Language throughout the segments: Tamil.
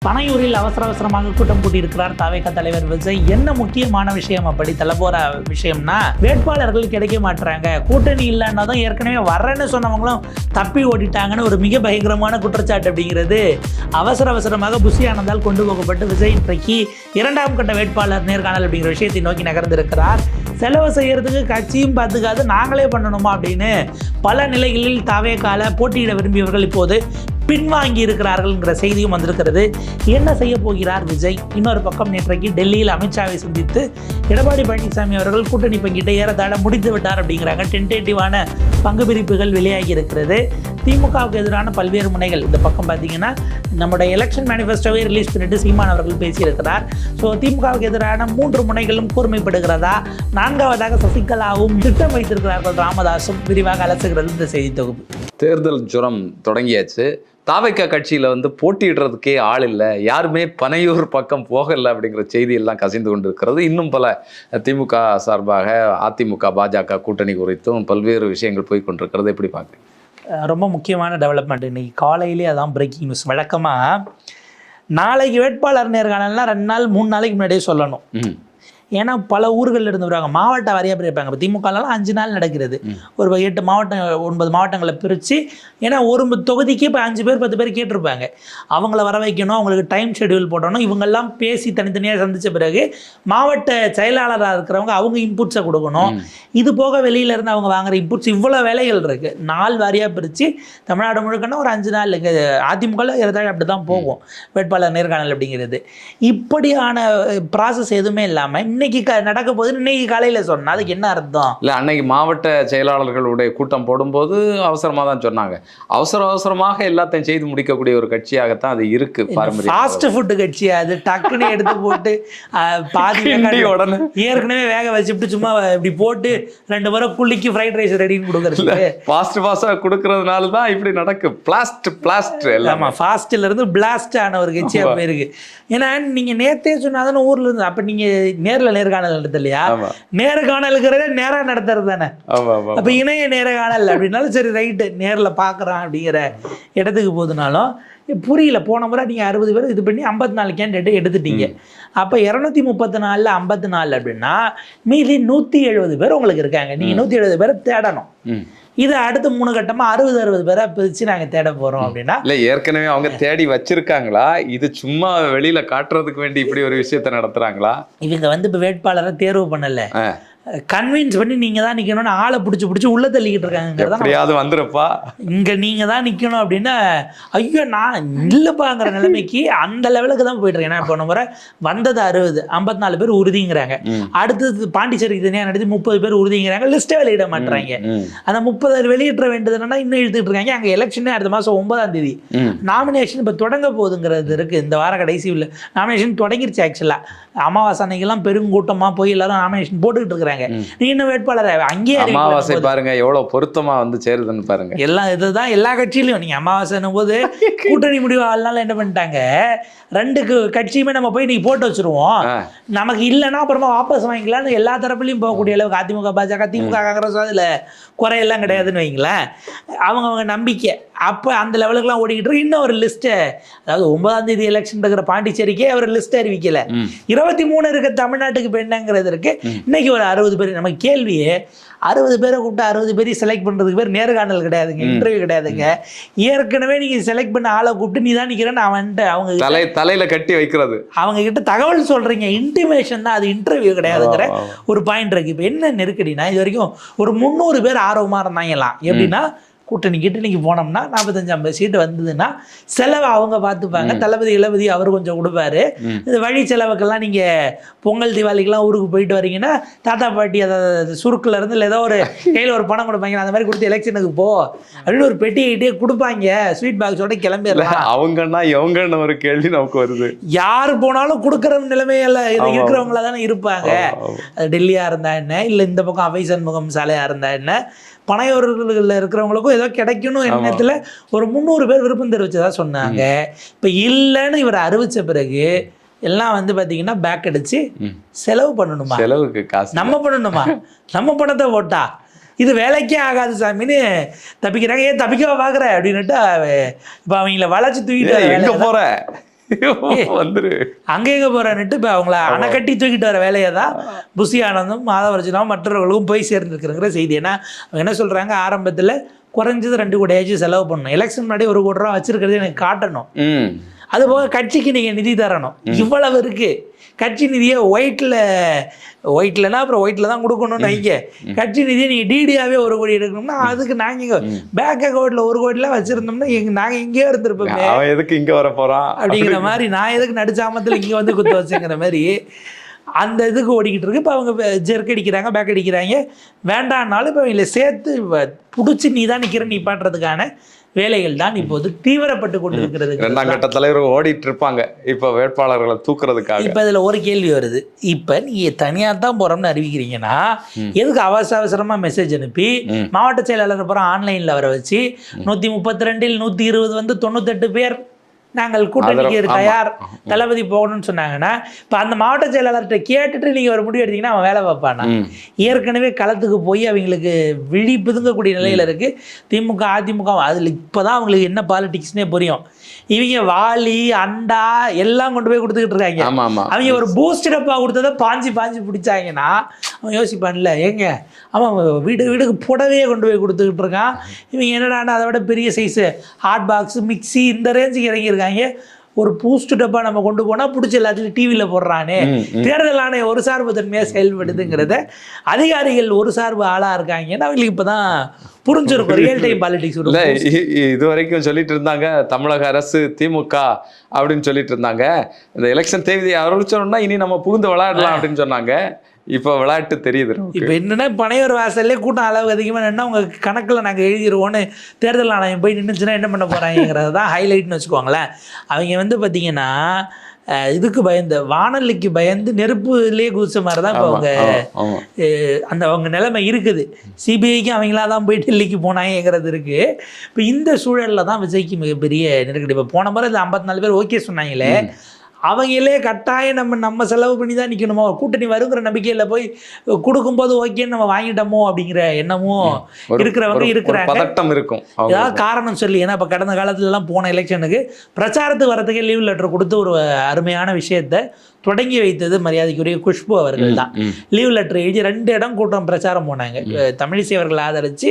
பனையூரில் அவசரமாக கூட்டம் கூட்டியிருக்கிறார் தவேக தலைவர் விஜய். என்ன முக்கியமான விஷயம் அப்படி தலபோற விஷயம்னா, வேட்பாளர்கள் கிடைக்க மாட்டாங்க, கூட்டணி இல்லைன்னா தான் ஏற்கனவே வர்றேன்னு சொன்னவங்களும் தப்பி ஓடிட்டாங்கன்னு ஒரு மிக பயங்கரமான குற்றச்சாட்டு அப்படிங்கிறது அவசரமாக புஷி ஆனந்தால் கொண்டு போகப்பட்டு விஜய் இன்றைக்கு 2ஆம் கட்ட வேட்பாளர் நேர்காணல் அப்படிங்கிற விஷயத்தை நோக்கி நகர்ந்திருக்கிறார். செலவு செய்யறதுக்கு கட்சியும் பார்த்துக்காது, நாங்களே பண்ணணுமா அப்படின்னு பல நிலைகளில் தவேகால போட்டியிட விரும்பியவர்கள் இப்போது பின்வாங்கி இருக்கிறார்கள்ங்கிற செய்தியும் வந்திருக்கிறது. என்ன செய்ய போகிறார் விஜய்? இன்னொரு பக்கம் நேற்றைக்கு டெல்லியில் அமித்ஷாவை சந்தித்து எடப்பாடி பழனிசாமி அவர்கள் கூட்டணி பங்கிட்ட ஏறத்தாழ முடித்து விட்டார் அப்படிங்கிறாங்க. டென்டேட்டிவான பங்கு பிரிப்புகள் வெளியாகி இருக்கிறது. திமுகவுக்கு எதிரான பல்வேறு முனைகள். இந்த பக்கம் பார்த்தீங்கன்னா நம்முடைய எலெக்ஷன் மேனிஃபெஸ்டோவை ரிலீஸ் பண்ணிட்டு சீமான் அவர்கள் பேசியிருக்கிறார். ஸோ திமுகவுக்கு எதிரான 3 முனைகளும் கூர்மைப்படுகிறதா, 4வதாக சசிகலாவும் திட்டம் வைத்திருக்கிறார்கள் ராமதாசும் விரிவாக அலசுகிறது இந்த செய்தி தொகுப்பு. தேர்தல் ஜுரம் தொடங்கியாச்சு. தாவேகா கட்சியில் போட்டியிடுறதுக்கே ஆள் இல்லை, யாருமே பனையூர் பக்கம் போகலை அப்படிங்கிற செய்தி எல்லாம் கசிந்து கொண்டிருக்கிறது. இன்னும் பல திமுக சார்பாக அதிமுக பாஜக கூட்டணி குறித்தும் பல்வேறு விஷயங்கள் போய் கொண்டிருக்கிறது. எப்படி பார்க்குறீங்க? ரொம்ப முக்கியமான டெவலப்மெண்ட் இன்னைக்கு காலையிலே அதான் பிரேக்கிங் நியூஸ். வழக்கமாக நாளைக்கு வேட்பாளர் நேர்காணல்னா 2 நாள் 3 நாளைக்கு முன்னாடியே சொல்லணும். ஏன்னா பல ஊர்களில் இருந்து வருவாங்க, மாவட்ட வாரியாக பிரிப்பாங்க. இப்போ திமுகலாம் 5 நாள் நடக்கிறது. ஒரு 8 மாவட்டம் 9 மாவட்டங்களை பிரித்து, ஏன்னா ஒரு தொகுதிக்கு இப்போ 5 பேர் 10 பேர் கேட்டிருப்பாங்க. அவங்கள வர வைக்கணும், அவங்களுக்கு டைம் ஷெடியூல் போடணும். இவங்கெல்லாம் பேசி தனித்தனியாக சந்தித்த பிறகு மாவட்ட செயலாளராக இருக்கிறவங்க அவங்க இன்புட்ஸை கொடுக்கணும். இது போக வெளியிலேருந்து அவங்க வாங்குகிற இன்புட்ஸ், இவ்வளோ வேலைகள் இருக்குது. நாள் வாரியாக பிரித்து தமிழ்நாடு முழுக்கன்னா ஒரு 5 நாள் அதிமுகவில் ஏதாவது அப்படி தான் போகும் வேட்பாளர் நேர்காணல் அப்படிங்கிறது. இப்படியான ப்ராசஸ் எதுவுமே இல்லாமல் இன்னைக்கு நடக்க போது இன்னைக்கு காலையில் சொன்னா அதுக்கு என்ன அர்த்தம்? இல்லை, அன்னைக்கு மாவட்ட செயலாளர்களுடைய கூட்டம் போடும்போது அவசரமாக தான் சொன்னாங்க. அவசரமாக எல்லாத்தையும் செய்து முடிக்கக்கூடிய ஒரு கட்சியாகத்தான் அது இருக்கு. ஃபாஸ்ட் ஃபுட் கட்சி அது. டக்குன்னு எடுத்து போட்டு பாதி உடனே ஏற்கனவே வேக வச்சுட்டு சும்மா இப்படி போட்டு 2 முறை குள்ளிக்கு ஃப்ரைட் ரைஸ் ரெடின்னு கொடுக்குறது. ஃபாஸ்ட்டாக கொடுக்கறதுனால தான் இப்படி நடக்கு. பிளாஸ்ட் ஆமாம், ஃபாஸ்ட்ல இருந்து பிளாஸ்ட் ஆன ஒரு கட்சியாக போயிருக்கு. ஏன்னா நீங்க நேத்தே சொன்னாதானே ஊர்ல இருந்து, அப்ப நீங்க நேர்ல நேர்காணல் நடத்த இல்லையா? நேர்காணலுங்கிறதே நேரா நடத்துறது தானே. அப்ப இணைய நேர்காணல் அப்படின்னாலும் சரி ரைட்டு நேர்ல பாக்குறான் அப்படிங்கிற இடத்துக்கு போதுனாலும் புரியல. போன முறை நீங்க 60 பேர் இது பண்ணி 54 கேண்டிடேட் எடுத்துட்டீங்க. அப்ப 234ல் 54 அப்படின்னா மீதி 170 பேர் உங்களுக்கு இருக்காங்க. நீங்க 170 பேரை தேடணும். இது அடுத்த 3 கட்டமா 60 பேரை பிரிச்சு நாங்க தேட போறோம் அப்படின்னா, இல்ல ஏற்கனவே அவங்க தேடி வச்சிருக்காங்களா? இது சும்மா வெளியில காட்டுறதுக்கு வேண்டி இப்படி ஒரு விஷயத்த நடத்துறாங்களா? இவங்க இப்ப வேட்பாளரை தேர்வு பண்ணல, கன்வின்ஸ் பண்ணி நீங்க தான் நிக்கணும்னு ஆளை பிடிச்சி உள்ள தள்ளிக்கிட்டு இருக்காங்க. வந்துருப்பா இங்க நீங்க தான் நிக்கணும் அப்படின்னா, ஐயோ நான் இல்லப்பாங்கிற நிலைமைக்கு அந்த லெவலுக்கு தான் போயிட்டு இருக்கேன். ஏன்னா போன முறை வந்தது 60, 54 பேர் உறுதிங்கிறாங்க. அடுத்தது பாண்டிச்சேரிக்கு தனியாக நடத்தி 30 பேர் உறுதிங்கிறாங்க. லிஸ்ட்டை வெளியிட மாட்டாங்க. அந்த 30 வெளியிட வேண்டியது என்னன்னா இன்னும் இழுத்துட்டு இருக்காங்க. அங்கே எலெக்ஷனே அடுத்த மாதம் 9ஆம் தேதி நாமினேஷன் இப்போ தொடங்க போகுதுங்கிறது இருக்கு. இந்த வார கடைசி உள்ள நாமினேஷன் தொடங்கிருச்சு. ஆக்சுவலா அமாவாசை அன்னைக்கெல்லாம் பெருங்கூட்டமா போய் எல்லாரும் நாமினேஷன் போட்டுக்கிட்டு இருக்கிறாங்க. நீ இன்னும் வேட்பாளர் அங்கேயே அமாவாசை பாருங்க எவ்வளவு பொருத்தமா சேருதுன்னு பாருங்க. எல்லாம் இதுதான் எல்லா கட்சியிலையும். நீங்க அமாவாசைன்னும் போது கூட்டணி முடிவு ஆள்னால என்ன பண்ணிட்டாங்க, 2 கட்சியுமே நம்ம போய் நீ போட்டு வச்சிருவோம், நமக்கு இல்லைன்னா அப்புறமா வாபஸ் வாங்கிக்கலாம்னு எல்லா தரப்புலையும் போகக்கூடிய அளவுக்கு அதிமுக பாஜக திமுக காங்கிரஸ் அதுல குறையெல்லாம் கிடையாதுன்னு வைங்களேன். அவங்க நம்பிக்கை அப்போ அந்த லெவலுக்குலாம் ஓடிக்கிட்டு இருக்கு. இன்னும் ஒரு லிஸ்ட்டை, அதாவது 9ஆம் தேதி எலெக்ஷன் இருக்கிற பாண்டிச்சேரிக்கே அவர் லிஸ்ட் அறிவிக்கல. 23 இருக்க தமிழ்நாட்டுக்கு இப்போ என்னங்கிறது இருக்கு. இன்னைக்கு ஒரு 60 பேர். நம்ம கேள்வியே 60 பேரை கூப்பிட்டு 60 பேரையும் செலக்ட் பண்ணுறதுக்கு பேர் நேர்காணல் கிடையாதுங்க, இன்டர்வியூ கிடையாதுங்க. ஏற்கனவே நீங்கள் செலக்ட் பண்ண ஆளை கூப்பிட்டு நீ தான் நிற்கிறேன்னு அவன்ட்டு அவங்க தலையில் கட்டி வைக்கிறது, அவங்க கிட்ட தகவல் சொல்கிறீங்க. இன்டிமேஷன் தான், அது இன்டர்வியூ கிடையாதுங்கிற ஒரு பாயிண்ட் இருக்குது. இப்போ என்ன நெருக்கடினா, இது வரைக்கும் ஒரு 300 பேர் ஆர்வமாக இருந்தாங்கலாம். எப்படின்னா கூட்டணி கிட்டணிக்கு போனோம்னா 45-50 சீட்டு வந்ததுன்னா செலவை அவங்க பார்த்துப்பாங்க. தளபதி அவர் கொஞ்சம் கொடுப்பாரு. இந்த வழி செலவுக்கெல்லாம் நீங்கள் பொங்கல் தீபாவளிக்கெல்லாம் ஊருக்கு போயிட்டு வரீங்கன்னா தாத்தா பாட்டி அதாவது சுருக்குல இருந்து ஏதோ ஒரு கையில் ஒரு பணம் கொடுப்பாங்க. அந்த மாதிரி கொடுத்து எலெக்ஷனுக்கு போ அப்படின்னு ஒரு பெட்டிக்கிட்டே கொடுப்பாங்க. ஸ்வீட் பாக்ஸோட கிளம்பிடலாம். அவங்கன்னா எவங்கன்னு ஒரு கேள்வி நமக்கு வருது. யார் போனாலும் கொடுக்குற நிலைமையில இருக்கிறவங்கள தானே இருப்பாங்க. அது டெல்லியாக இருந்தா என்ன, இல்லை இந்த பக்கம் அவை சண்முகம் சாலையாக இருந்தா என்ன, பனையூர்களில் இருக்கிறவங்களுக்கும் ஏதோ கிடைக்கணும் எண்ணத்தில் ஒரு 300 பேர் விருப்பம் தெரிவிச்சதா சொன்னாங்க. இப்போ இல்லைன்னு இவர் அறிவிச்ச பிறகு எல்லாம் பார்த்தீங்கன்னா பேக் அடிச்சு செலவு பண்ணணுமா, செலவுக்கு காசு நம்ம பண்ணணுமா, நம்ம பணத்தை போட்டா இது வேலைக்கே ஆகாது சாமின்னு தப்பிக்கிறாங்க. ஏன் தப்பிக்கவா பார்க்குற அப்படின்னுட்டு இப்போ அவங்கள வளைச்சு தூக்கிட்டு எங்க போற வந்துரு அங்கே எங்கே போகிறான்னுட்டு இப்போ அவங்கள அணை கட்டி தூக்கிட்டு வர வேலையை தான் புஷி ஆனந்தும் மாதவர்ஜனாவும் மற்றவர்களுக்கும் போய் சேர்ந்துருக்குற செய்தி. ஏன்னா அவங்க என்ன சொல்கிறாங்க, ஆரம்பத்தில் குறைஞ்சது 2 கோடியாச்சும் செலவு பண்ணணும், எலெக்ஷன் முன்னாடி 1 கோடி ரூபா வச்சிருக்கிறது எனக்கு காட்டணும், அதுபோக கட்சிக்கு நீங்கள் நிதி தரணும், இவ்வளவு இருக்குது. கட்சி நிதியை ஒயிட்லனா அப்புறம் ஒயிட்டில் தான் கொடுக்கணும்னு வைக்க, கட்சி நிதியை நீங்கள் டிடியாகவே 1 கோடி எடுக்கணும்னா அதுக்கு நாங்கள் பேங்க் அக்கௌண்ட்டில் 1 கோடிலாம் வச்சுருந்தோம்னா நாங்கள் இங்கேயே இருந்திருப்போமே, அவன் எதுக்கு இங்கே வர போகிறான் அப்படிங்கிற மாதிரி, நான் எதுக்கு நடுச்சாமத்தில் இங்கே வந்து குத்து வச்சுங்கிற மாதிரி அந்த இதுக்கு ஓடிக்கிட்டு இருக்கு. இப்போ அவங்க ஜெர்க் அடிக்கிறாங்க, பேக் அடிக்கிறாங்க, வேண்டான்னாலும் இப்போ அவங்கள சேர்த்து பிடிச்சி நீ தான் நிப்பாட்டுறதுக்கான வேலைகள் தான் இப்போது தீவிரப்பட்டு கொண்டு இருக்கிறது. 2ஆம் கட்ட தலைவர் ஓடிட்டு இருப்பாங்க இப்போ வேட்பாளர்களை தூக்குறதுக்காக. இப்போ இதில் ஒரு கேள்வி வருது, இப்போ நீங்கள் தனியாக தான் போகிறோம்னு அறிவிக்கிறீங்கன்னா எதுக்கு அவசரமாக மெசேஜ் அனுப்பி மாவட்ட செயலாளர் போகிற ஆன்லைனில் வர வச்சு 132 120 வந்து 98 பேர் நாங்கள் கூட்டணிக்கு தயார், தளபதி போகணும்னு சொன்னாங்கன்னா, இப்போ அந்த மாவட்ட செயலாளர்கிட்ட கேட்டுட்டு நீங்கள் ஒரு முடிவு எடுத்தீங்கன்னா அவன் வேலை பார்ப்பானா? ஏற்கனவே களத்துக்கு போய் அவங்களுக்கு விழி பிதுங்கக்கூடிய நிலையில் இருக்குது திமுக அதிமுக. அதில் இப்போ தான் அவங்களுக்கு என்ன பாலிடிக்ஸ்னே புரியும். இவங்க வாளி அண்டா எல்லாம் கொண்டு போய் கொடுத்துக்கிட்டு இருக்காங்க. அவங்க ஒரு பூஸ்ட் டப்பா கொடுத்ததை பாஞ்சு பிடிச்சாங்கன்னா அவன் யோசிப்பான்ல, ஏங்க அவன் வீடுக்கு புடவையே கொண்டு போய் கொடுத்துக்கிட்டு இருக்கான், இவங்க என்னடானா அதை விட பெரிய சைஸு ஹாட் பாக்ஸு மிக்சி இந்த ரேஞ்சுக்கு இறங்கியிருக்காங்க, ஒரு பூஸ்ட் டப்பா நம்ம கொண்டு போனால் பிடிச்சி எல்லாத்துலையும் டிவியில் போடுறானே. தேர்தல் ஆணையம் ஒரு சார்பு தன்மையாக செயல்படுதுங்கிறத அதிகாரிகள் ஒரு சார்பு ஆளாக இருக்காங்கன்னா அவங்களுக்கு இப்போ தான் புரிஞ்சிருக்கும் ரியல் டைம் பாலிடிக்ஸ். இல்லை இது வரைக்கும் சொல்லிட்டு இருந்தாங்க தமிழக அரசு திமுக அப்படின்னு சொல்லிட்டு இருந்தாங்க, இந்த எலெக்ஷன் தேதி அறிவிச்சோம்னா இனி நம்ம புகுந்து விளையாடலாம் அப்படின்னு சொன்னாங்க. இப்போ விளையாட்டு தெரியுது. இப்போ என்னென்னா பனையூர் வாசல்லே கூட்டம் அளவு அதிகமாக நின்னா உங்கள் கணக்கில் நாங்கள் எழுதிடுவோன்னு தேர்தல் ஆணையம் போய் நின்றுச்சுன்னா என்ன பண்ண போகிறாங்கிறது தான் ஹைலைட்னு வச்சுக்கோங்களேன். அவங்க வந்து பார்த்திங்கன்னா இதுக்கு பயந்து வானொலிக்கு பயந்து நெருப்புலேயே குதிச்ச மாதிரி தான் இப்போ அவங்க நிலைமை இருக்குது. சிபிஐக்கு அவங்களா தான் போய் டெல்லிக்கு போனாங்கிறது இருக்குது. இப்போ இந்த சூழலில் தான் விஜய்க்கு மிகப்பெரிய நெருக்கடி. இப்போ போன முறை இந்த 54 பேர் ஓகே சொன்னாங்களே, அவங்களே கட்டாயம் நம்ம செலவு பண்ணி தான் நிற்கணுமோ, கூட்டணி வருங்கிற நம்பிக்கையில் போய் கொடுக்கும்போது ஓகேன்னு நம்ம வாங்கிட்டோமோ அப்படிங்கிற எண்ணமும் இருக்கிறவங்க இருக்கிறாங்க. ஏதாவது காரணம் சொல்லி, ஏன்னா இப்போ கடந்த காலத்துலலாம் போன எலெக்ஷனுக்கு பிரச்சாரத்துக்கு வரதுக்கே லீவ் லெட்டர் கொடுத்து ஒரு அருமையான விஷயத்தை தொடங்கி வைத்தது மரியாதைக்குரிய குஷ்பு அவர்கள் தான். லீவ் லெட்டர் எழுதி 2 இடம் கூட்டம் பிரச்சாரம் போனாங்க. தமிழிசை அவர்கள் ஆதரித்து,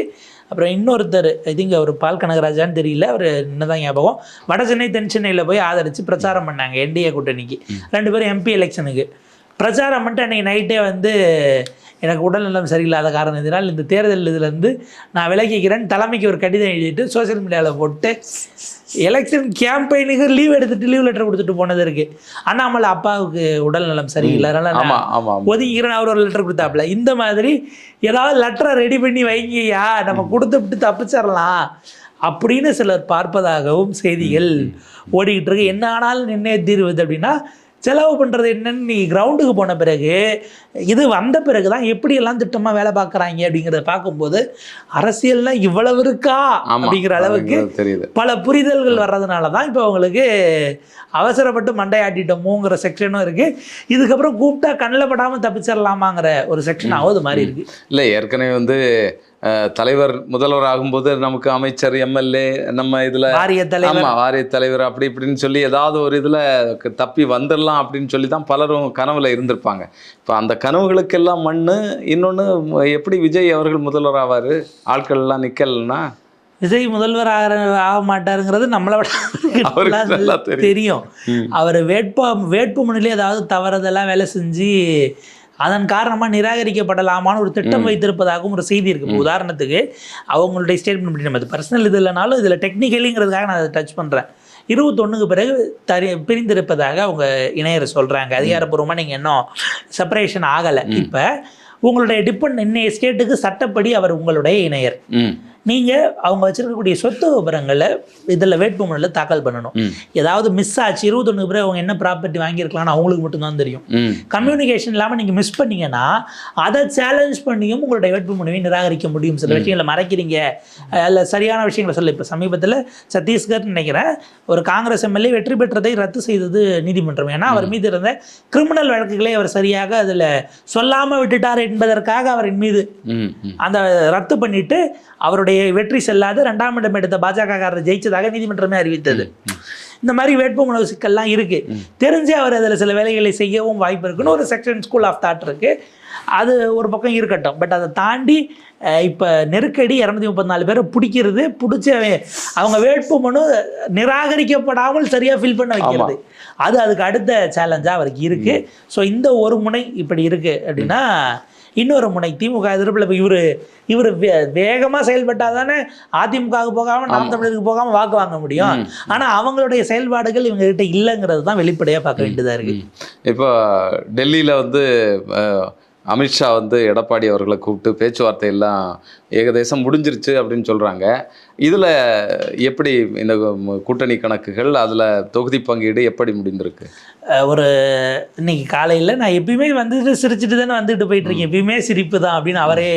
அப்புறம் இன்னொருத்தர் இதுங்க ஒரு பால் கனகராஜான்னு தெரியல, அவர் என்னதான் ஞாபகம், வட சென்னை தென் சென்னையில் போய் ஆதரித்து பிரச்சாரம் பண்ணாங்க என்டிஏ கூட்டணிக்கு. 2 பேரும் எம்பி எலெக்ஷனுக்கு பிரச்சாரம் பண்ணிட்டு அன்றைக்கி நைட்டே வந்து எனக்கு உடல்நலம் சரியில்லாத காரணத்தினால் இந்த தேர்தல் இதுலேருந்து நான் விலகிக்கிறேன்னு தலைமைக்கு ஒரு கடிதம் எழுதிட்டு சோசியல் மீடியாவில் போட்டு எலெக்ஷன் கேம்பெயினுக்கு லீவ் லெட்டர் கொடுத்துட்டு போனது இருக்குது. அண்ணாமலை அப்பாவுக்கு உடல்நலம் சரியில்லை, அதனால் ஒதுக்கிறேன், அவர் ஒரு லெட்டர் கொடுத்தாப்புல. இந்த மாதிரி ஏதாவது லெட்டரை ரெடி பண்ணி வைங்கய்யா, நம்ம கொடுத்துட்டு தப்பிச்சிடலாம் அப்படின்னு சிலர் பார்ப்பதாகவும் செய்திகள் ஓடிக்கிட்டு இருக்கு. என்ன ஆனாலும் நிர்ணய தீர்வுது அப்படின்னா செலவு பண்ணுறது என்னன்னு நீ கிரவுண்டுக்கு போன பிறகு, இது வந்த பிறகு தான் எப்படியெல்லாம் திட்டமாக வேலை பார்க்குறாங்க அப்படிங்கிறத பார்க்கும்போது அரசியல்லாம் இவ்வளவு இருக்கா அப்படிங்கிற அளவுக்கு பல புரிதல்கள் வர்றதுனால தான் இப்போ அவங்களுக்கு அவசரப்பட்டு மண்டையாட்டிட்டோமோங்கிற செக்ஷனும் இருக்குது. இதுக்கப்புறம் கூப்பிட்டா கண்ணில் படாமல் தப்பிச்சிடலாமாங்கிற ஒரு செக்ஷன் ஆகுது மாதிரி இருக்குது. இல்லை, ஏற்கனவே வந்து தலைவர் முதல்வர் ஆகும்போது நமக்கு அமைச்சர் எம்எல்ஏ நம்ம இதில் வாரிய தலைவர் அப்படி இப்படின்னு சொல்லி ஏதாவது ஒரு இதில் தப்பி வந்துடலாம் அப்படின்னு சொல்லி தான் பலரும் கனவுல இருந்திருப்பாங்க. இப்போ அந்த கனவுகளுக்கெல்லாம் மண்ணு. இன்னொன்று, எப்படி விஜய் அவர்கள் முதல்வர் ஆவார்? ஆட்கள் எல்லாம் நிற்கலன்னா விஜய் முதல்வர் ஆக மாட்டாருங்கிறது நம்மளை விட தெரியும். அவர் வேட்பு மனுவிலே ஏதாவது தவறுதெல்லாம் வேலை செஞ்சு அதன் காரணமாக நிராகரிக்கப்படலாமான்னு ஒரு திட்டம் வைத்திருப்பதாகவும் ஒரு செய்தி இருக்குது. உதாரணத்துக்கு அவங்களுடைய ஸ்டேட்மெண்ட் அப்படி நம்ம பர்சனல் இது இல்லைனாலும் இதில் டெக்னிக்கலிங்கிறதுக்காக நான் அதை டச் பண்ணுறேன். 21க்கு பிறகு பிரிந்திருப்பதாக அவங்க இணையரை சொல்கிறாங்க. அதிகாரப்பூர்வமாக நீங்கள் இன்னும் செப்பரேஷன் ஆகலை. இப்போ உங்களுடைய இன்னைய ஸ்டேட்டுக்கு சட்டப்படி அவர் உங்களுடைய இணையர். நீங்கள் அவங்க வச்சுருக்கக்கூடிய சொத்து விவரங்களை இதில் வேட்புமனுவில் தாக்கல் பண்ணணும். ஏதாவது மிஸ் ஆச்சு 21 பிறகு அவங்க என்ன ப்ராப்பர்ட்டி வாங்கியிருக்கலாம்னு அவங்களுக்கு மட்டும்தான் தெரியும். கம்யூனிகேஷன் இல்லாமல் நீங்கள் மிஸ் பண்ணீங்கன்னா அதை சேலஞ்ச் பண்ணியும் உங்களுடைய வேட்புமனுவை நிராகரிக்க முடியும். சில விஷயங்களை மறைக்கிறீங்க, அதில் சரியான விஷயங்களை சொல்ல. இப்போ சமீபத்தில் சத்தீஸ்கர் நினைக்கிறேன் ஒரு காங்கிரஸ் எம்எல்ஏ வெற்றி பெற்றதை ரத்து செய்தது நீதிமன்றம். ஏன்னா அவர் மீது இருந்த கிரிமினல் வழக்குகளை அவர் சரியாக அதில் சொல்லாமல் விட்டுட்டார் என்பதற்காக அவரின் மீது அந்த ரத்து பண்ணிட்டு அவருடைய வெற்றி செல்லாது 2ஆம் இடம் எடுத்த பாஜக காரர் ஜெயிச்சதாக நீதிமன்றமே அறிவித்தது. இந்த மாதிரி வேட்புமனு சிக்கல்லாம் இருக்குது. தெரிஞ்சு அவர் அதில் சில வேலைகளை செய்யவும் வாய்ப்பு இருக்குன்னு ஒரு செக்ஷன் ஸ்கூல் ஆஃப் தாட் இருக்குது. அது ஒரு பக்கம் இருக்கட்டும். பட் அதை தாண்டி இப்போ நெருக்கடி 234 பேரை பிடிக்கிறது, பிடிச்சி அவங்க வேட்புமனு நிராகரிக்கப்படாமல் சரியாக ஃபில் பண்ண வைக்கிறது, அதுக்கு அடுத்த சேலஞ்சாக அவருக்கு இருக்குது. ஸோ இந்த ஒரு முனை இப்படி இருக்குது அப்படின்னா, இன்னொரு முனை திமுக எதிர்ப்பில் இப்போ இவர் வேகமாக செயல்பட்டால் தானே அதிமுகவுக்கு போகாமல் நாம் தமிழருக்கு போகாமல் வாக்கு வாங்க முடியும். ஆனால் அவங்களுடைய செயல்பாடுகள் இவங்ககிட்ட இல்லைங்கிறது தான் வெளிப்படையாக பார்க்க வேண்டியதாக இருக்குது. இப்போ டெல்லியில் வந்து அமித்ஷா வந்து எடப்பாடி அவர்களை கூப்பிட்டு பேச்சுவார்த்தை எல்லாம் ஏகதேசம் முடிஞ்சிருச்சு அப்படின்னு சொல்கிறாங்க. இதில் எப்படி இந்த கூட்டணி கணக்குகள், அதில் தொகுதி பங்கீடு எப்படி முடிந்திருக்கு? இன்னைக்கு காலையில் நான் எப்பயுமே வந்துட்டு சிரிச்சுட்டு தானே வந்துட்டு போயிட்டுருக்கேன், எப்பயுமே சிரிப்பு தான் அப்படின்னு அவரே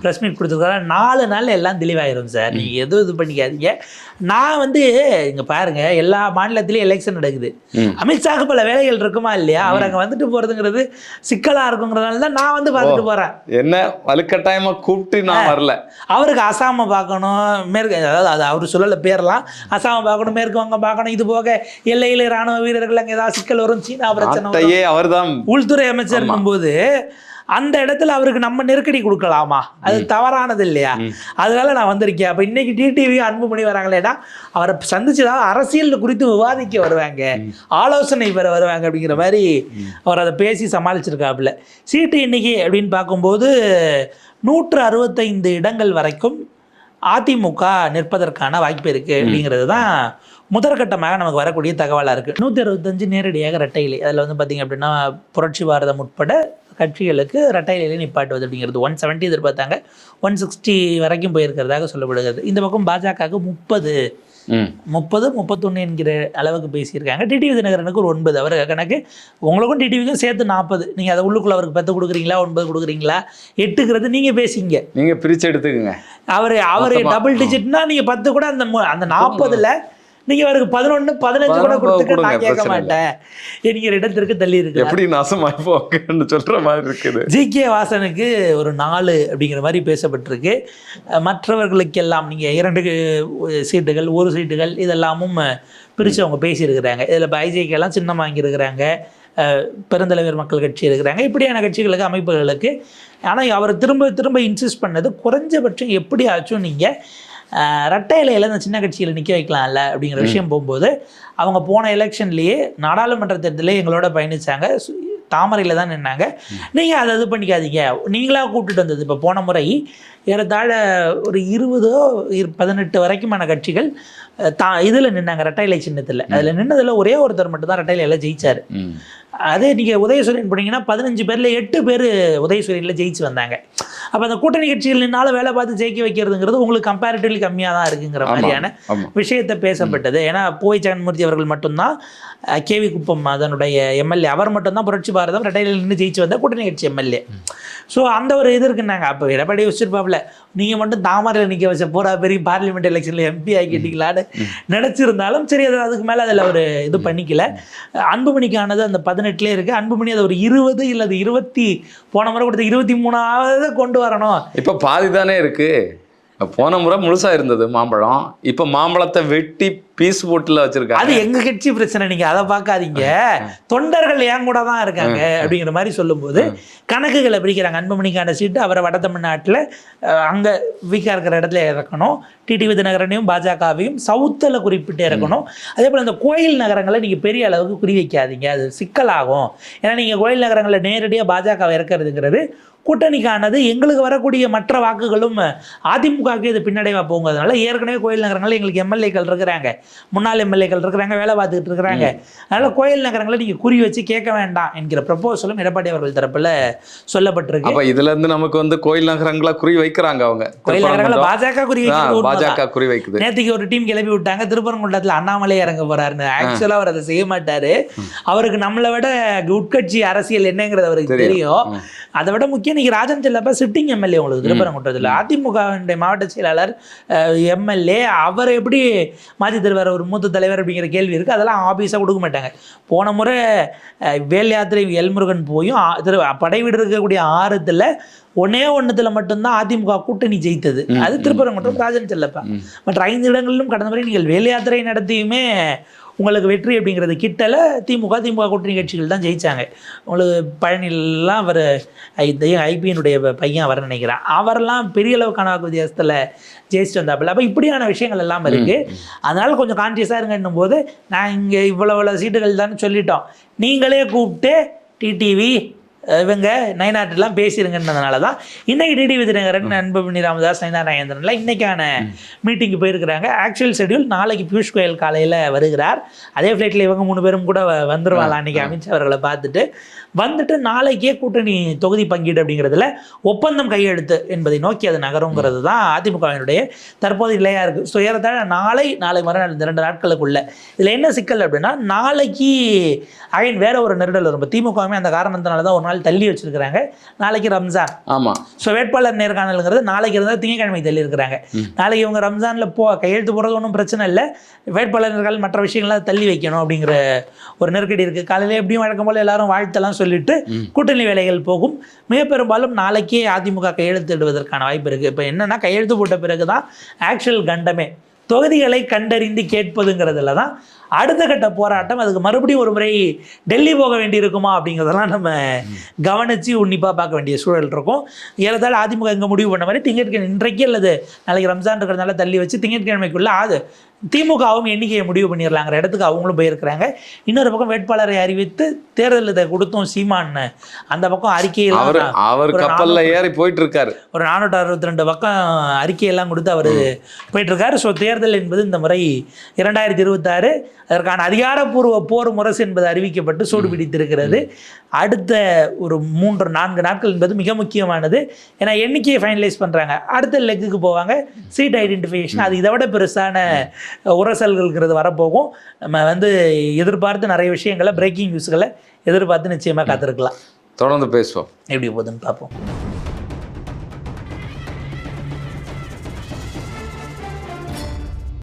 ப்ரெஸ் மீட் கொடுத்துருக்காரு. 4 நாள் எல்லாம் தெளிவாயிரும் சார், நீங்கள் எதுவும் இது பண்ணிக்காதீங்க. நான் இங்கே பாருங்கள், எல்லா மாநிலத்திலையும் எலெக்ஷன் நடக்குது. அமித்ஷாவுக்கு பல வேலைகள் இருக்குமா இல்லையா? அவர் அங்கே வந்துட்டு போகிறதுங்கிறது சிக்கலாக இருக்குங்கிறதுனால தான் நான் பார்த்துட்டு போகிறேன். என்ன வலுக்கட்டாயமாக கூப்பிட்டு நான் வரல. அவருக்கு அசாமை பார்க்கணும், அதாவது அது அவர் சொல்லல பேர்லாம், அசாமை பார்க்கணும், மேற்கு வங்கம் பார்க்கணும், இது போக எல்லையில் இராணுவ வீரர்கள் அங்கே ஏதாவது சிக்கல் வரும், சீனா பிரச்சனை, அவர்தான் உள்துறை அமைச்சர் இருக்கும்போது அந்த இடத்துல அவருக்கு நம்ம நெருக்கடி கொடுக்கலாமா? அது தவறானது இல்லையா? அதனால நான் வந்திருக்கேன். அப்போ இன்னைக்கு டிடிவி அன்புமணி வராங்களேன்னா அவரை சந்திச்சுதான் அரசியல் குறித்து விவாதிக்க வருவாங்க, ஆலோசனை பெற வருவாங்க அப்படிங்கிற மாதிரி அவர் அதை பேசி சமாளிச்சிருக்காப்புல. சீட்டு எண்ணிக்கை அப்படின்னு பார்க்கும்போது 165 இடங்கள் வரைக்கும் அதிமுக நிற்பதற்கான வாய்ப்பு இருக்குது அப்படிங்கிறது தான் முதற்கட்டமாக நமக்கு வரக்கூடிய தகவலாக இருக்குது. 165 நேரடியாக இரட்டையிலை. அதில் பார்த்திங்க அப்படின்னா புரட்சி பாரதம் உட்பட கட்சிகளுக்கு இரட்டையிலே நிப்பாட்டுவது அப்படிங்கிறது 170 எதிர்பார்த்தாங்க, 160 வரைக்கும் போயிருக்கிறதாக சொல்லப்படுகிறது. இந்த பக்கம் பாஜகவுக்கு 31 என்கிற அளவுக்கு பேசியிருக்காங்க. டிடிவி தினகரனுக்கு ஒரு 9, அவர் கணக்கு உங்களுக்கும் டிடிவிக்கும் சேர்த்து 40. நீங்கள் அதை உள்ளுக்குள்ள அவருக்கு 10 கொடுக்குறீங்களா 9 கொடுக்குறீங்களா 8ங்கிறது நீங்கள் பேசிங்க, நீங்கள் பிரித்து எடுத்துக்கோங்க. அவர் டபுள் டிஜிட்னா நீங்கள் 10 கூட அந்த 40ல் நீங்கள் அவருக்கு 11 15 கூட கொடுத்துக்க நான் கேட்க மாட்டேன் என்கிற இடத்திற்கு தள்ளி இருக்கு. எப்படி நாசமாயிப்போன்னு சொல்கிற மாதிரி இருக்குது. ஜி.கே. வாசனுக்கு ஒரு 4 அப்படிங்கிற மாதிரி பேசப்பட்டிருக்கு. மற்றவர்களுக்கெல்லாம் நீங்கள் 2 சீட்டுகள் 1 சீட்டுகள் இதெல்லாமும் பிரித்து அவங்க பேசியிருக்கிறாங்க. இதில் இப்போ ஐஜேகேலாம் சின்னம் வாங்கியிருக்கிறாங்க, பெருந்தலைவர் மக்கள் கட்சி இருக்கிறாங்க, இப்படியான கட்சிகளுக்கு அமைப்புகளுக்கு. ஆனால் அவர் திரும்ப இன்சிஸ்ட் பண்ணது குறைஞ்சபட்சம் எப்படி ஆச்சும் நீங்கள் ரெட்டை இலையில் இந்த சின்ன கட்சியில் நிற்க வைக்கலாம்ல அப்படிங்கிற விஷயம் போகும்போது, அவங்க போன எலெக்ஷன்லேயே நாடாளுமன்ற தேர்தலே எங்களோட பயணித்தாங்க, தாமரையில் தான் நின்னாங்க. நீங்கள் அதை இது பண்ணிக்காதீங்க, நீங்களாக கூப்பிட்டுட்டு வந்தது. இப்போ போன முறை ஏறத்தாழ ஒரு 20-18 வரைக்குமான கட்சிகள் இதில் நின்னாங்க ரெட்டை இலை சின்னத்தில். அதில் நின்னதில் ஒரே ஒருத்தர் மட்டும் தான் ரெட்டை இலையில் ஜெயிச்சார். அதே நீங்கள் உதயசூரியன் போனீங்கன்னா 15 பேரில் 8 பேர் உதயசூரியனில் ஜெயிச்சு வந்தாங்க. அப்போ அந்த கூட்டணி கட்சிகள் நின்னாலும் வேலை பார்த்து ஜெயிக்க வைக்கிறதுங்கிறது உங்களுக்கு கம்பேரிட்டிவ்லி கம்மியாக தான் இருக்குங்கிற மாதிரியான விஷயத்தை பேசப்பட்டது. ஏன்னா பூவை ஜெகன்மூர்த்தி அவர்கள் மட்டும்தான் கேவி குப்பம் அதனுடைய எம்எல்ஏ, அவர் மட்டும்தான் புரட்சி பாரதம் ரெட்டையில் நின்று ஜெயிச்சு வந்த கூட்டணி கட்சி எம்எல்ஏ. ஸோ அந்த ஒரு இது இருக்குன்னாங்க. அப்போ எடப்பாடி வச்சிருப்பாப்புல நீங்கள் மட்டும் தாமரையில் நிற்க வச்ச போகிறா பெரிய பார்லிமெண்ட் எலெக்ஷனில் எம்பி ஆக்கிட்டீங்களான்னு நினச்சிருந்தாலும் சரி, அதுக்கு மேலே அதில் ஒரு இது பண்ணிக்கல. அன்புமணிக்கானது அந்த 18லே இருக்குது. அன்புமணி அதை ஒரு 20 இல்லை 20 போன முறை கொடுத்த 23வது கொண்டு வரணும். இப்போ பாதி தானே இருக்குது. போன முறை முழுசாக இருந்தது மாம்பழம், இப்போ மாம்பழத்தை வெட்டி பீஸ் போட்டில் வச்சுருக்காங்க. அது எங்கள் கட்சி பிரச்சனை, நீங்கள் அதை பார்க்காதீங்க. தொண்டர்கள் ஏன் கூட தான் இருக்காங்க அப்படிங்கிற மாதிரி சொல்லும்போது கணக்குகளை பிரிக்கிறாங்க. அன்புமணிக்கான சீட்டு அவரை வட தமிழ்நாட்டில் அங்கே வீக்காக இருக்கிற இடத்துல இறக்கணும், டிடிவி தினகரனையும் பாஜகவையும் சவுத்தில் குறிப்பிட்டு இறக்கணும். அதே போல் இந்த கோயில் நகரங்களை நீங்கள் பெரிய அளவுக்கு குறி வைக்காதீங்க, அது சிக்கலாகும். ஏன்னா நீங்கள் கோயில் நகரங்களில் நேரடியாக பாஜகவை இறக்கிறதுங்கிறது கூட்டணிக்கானது, எங்களுக்கு வரக்கூடிய மற்ற வாக்குகளும் அதிமுகவுக்கு இது பின்னடைவாக போங்கிறதுனால ஏற்கனவே கோயில் நகரங்களில் எங்களுக்கு எம்எல்ஏக்கள் இருக்கிறாங்க, முன்னாள் எம்எல்ஏக்கள் இருக்கிறாங்க, வேலை பார்த்துக்கிட்டு இருக்கிறாங்க. அதனால் கோயில் நகரங்களை நீங்கள் குறி வச்சு கேட்க வேண்டாம் என்கிற ப்ரப்போசலும் எடப்பாடி அவர்கள் தரப்பில் சொல்லப்பட்டிருக்கு. அப்போ இதுலேருந்து நமக்கு கோயில் நகரங்களை குறி வைக்கிறாங்க. அவங்க கோயில் நகரங்களை பாஜக குறி வைக்குது. நேற்றுக்கு ஒரு டீம் கிளப்பி விட்டாங்க, திருப்பரங்குன்றத்தில் அண்ணாமலை இறங்க போறாருன்னு. ஆக்சுவலாக அவர் அதை செய்ய மாட்டாரு, அவருக்கு நம்மளை விட உட்கட்சி அரசியல் என்னங்கிறது அவருக்கு தெரியும். அதை விட முக்கியம் இன்னைக்கு ராஜன் செல்லப்பா சிட்டிங் எம்எல்ஏ உங்களுக்கு திருப்பரங்குன்றத்தில், அதிமுக மாவட்ட செயலாளர் எம்எல்ஏ, அவர் எப்படி மாற்றி தருவார் ஒரு மூத்த தலைவர் அப்படிங்கிற கேள்வி இருக்குது. அதெல்லாம் ஆபீஸாக கொடுக்க மாட்டாங்க. போன முறை வேல் யாத்திரை எல்முருகன் போயும் படைவீடு இருக்கக்கூடிய 6ல் 1 மட்டும்தான் அதிமுக கூட்டணி ஜெயித்தது, அது திருப்பரங்குன்றம் ராஜன் செல்லப்பா. மற்ற 5 இடங்களிலும் கடந்த முறை நீங்கள் வேல் யாத்திரை நடத்தியுமே உங்களுக்கு வெற்றி அப்படிங்கிறது கிட்டல. திமுக கூட்டணி கட்சிகள் தான் ஜெயித்தாங்க. உங்களுக்கு பழனிலாம் அவர் ஐபிஎனுடைய பையன் அவர் நினைக்கிறேன், அவரெல்லாம் பெரிய அளவுக்கான வாக்கு வித்தியாசத்தில் ஜெயிச்சுட்டு வந்தாப்பில்ல. அப்போ இப்படியான விஷயங்கள் எல்லாம் இருக்குது. அதனால் கொஞ்சம் கான்சியஸாக இருங்கன்னும் போது நான் இங்கே இவ்வளோ சீட்டுகள் தான் சொல்லிட்டோம், நீங்களே கூப்பிட்டு டிடிவி இவங்க நயனாட்டெல்லாம் பேசிடுங்கன்றதுனால தான் இன்றைக்கி டிடிவி தினகரன், அன்புமணி ராமதாஸ், நயனா நாகேந்திரன்லாம் இன்றைக்கான மீட்டிங்கு போயிருக்கிறாங்க. ஆக்சுவல் ஷெட்யூல் நாளைக்கு பியூஷ் கோயல் காலையில் வருகிறார். அதே ஃப்ளைட்டில் இவங்க 3 பேரும் கூட வந்துருவாங்க. அன்றைக்கி அமித்ஷா அவர்களை பார்த்துட்டு வந்துட்டு நாளைக்கே கூட்டணி தொகுதி பங்கீடு அப்படிங்கிறதுல ஒப்பந்தம் கையெழுத்து என்பதை நோக்கி அது நகருங்கிறது தான் அதிமுகவினுடைய தற்போது நிலையாக இருக்குது. ஸோ ஏறத்தாழ நாளை மறுநாள் 2 நாட்களுக்குள்ள இதில் என்ன சிக்கல் அப்படின்னா, நாளைக்கு அகைன் வேற ஒரு நெருடல் வரும். திமுகவுமே அந்த காரணத்தினால தான் ஒரு நாள் தள்ளி வச்சிருக்கிறாங்க. நாளைக்கு ரம்ஜான். ஆமாம். ஸோ வேட்பாளர் நேர்காணலுங்கிறது நாளைக்கு இருந்தால் திங்கட்கிழமை தள்ளி இருக்கிறாங்க. நாளைக்கு இவங்க ரம்ஜானில் கையெழுத்து போகிறது ஒன்றும் பிரச்சனை இல்லை, வேட்பாளர் நேர்காணல் மற்ற விஷயங்கள்லாம் தள்ளி வைக்கணும் அப்படிங்கிற ஒரு நெருக்கடி இருக்குது. காலையில் எப்படியும் வழக்கம் போல் எல்லாரும் வாழ்த்தெல்லாம் சொல்லிட்டு கூட்டணி வேலைகள் போகும். மிக பெரும்பாலும் நாளைக்கே அதிமுக கையெழுத்திடுவதற்கான வாய்ப்பு இருக்குது. இப்போ என்னென்னா, கையெழுத்து போட்ட பிறகு தான் ஆக்சுவல் கண்டமே. தொகுதிகளை கண்டறிந்து கேட்பதுங்கிறதுல தான் அடுத்த கட்ட போராட்டம். அதுக்கு மறுபடியும் ஒரு முறை டெல்லி போக வேண்டி இருக்குமா அப்படிங்கிறதெல்லாம் நம்ம கவனித்து உன்னிப்பாக பார்க்க வேண்டிய சூழல் இருக்கும். ஏறத்தாழ அதிமுக எங்கே முடிவு பண்ண மாதிரி திங்கட்கிழமை இன்றைக்கு அல்லது நாளைக்கு ரம்ஜான் இருக்கிறதுனால தள்ளி வச்சு திங்கட்கிழமைக்குள்ளே திமுகவும் எண்ணிக்கையை முடிவு பண்ணிடலாங்கிற இடத்துக்கு அவங்களும் போயிருக்கிறாங்க. இன்னொரு பக்கம் வேட்பாளரை அறிவித்து தேர்தல் இதை கொடுத்தோம் சீமான்னு அந்த பக்கம் அறிக்கையில் அவர் கப்பல்ல ஏறி போயிட்டு இருக்காரு. ஒரு 462 பக்கம் அறிக்கையெல்லாம் கொடுத்து அவர் போயிட்டு இருக்காரு. ஸோ தேர்தல் என்பது இந்த முறை 2026 அதற்கான அதிகாரப்பூர்வ போர் முரசு என்பது அறிவிக்கப்பட்டு சூடு பிடித்திருக்கிறது. அடுத்த ஒரு 3-4 நாட்கள் என்பது மிக முக்கியமானது. ஏன்னா எண்ணிக்கையை ஃபைனலைஸ் பண்ணுறாங்க, அடுத்த லெக்குக்கு போவாங்க, சீட் ஐடென்டிஃபிகேஷன். அது இதை விட பெருசான உரசல்கள்ங்கிறது வரப்போகும். நம்ம எதிர்பார்த்து நிறைய விஷயங்களை, பிரேக்கிங் நியூஸ்களை எதிர்பார்த்து நிச்சயமாக காத்திருக்கலாம். தொடர்ந்து பேசுவோம், எப்படி போகுதுன்னு பார்ப்போம்.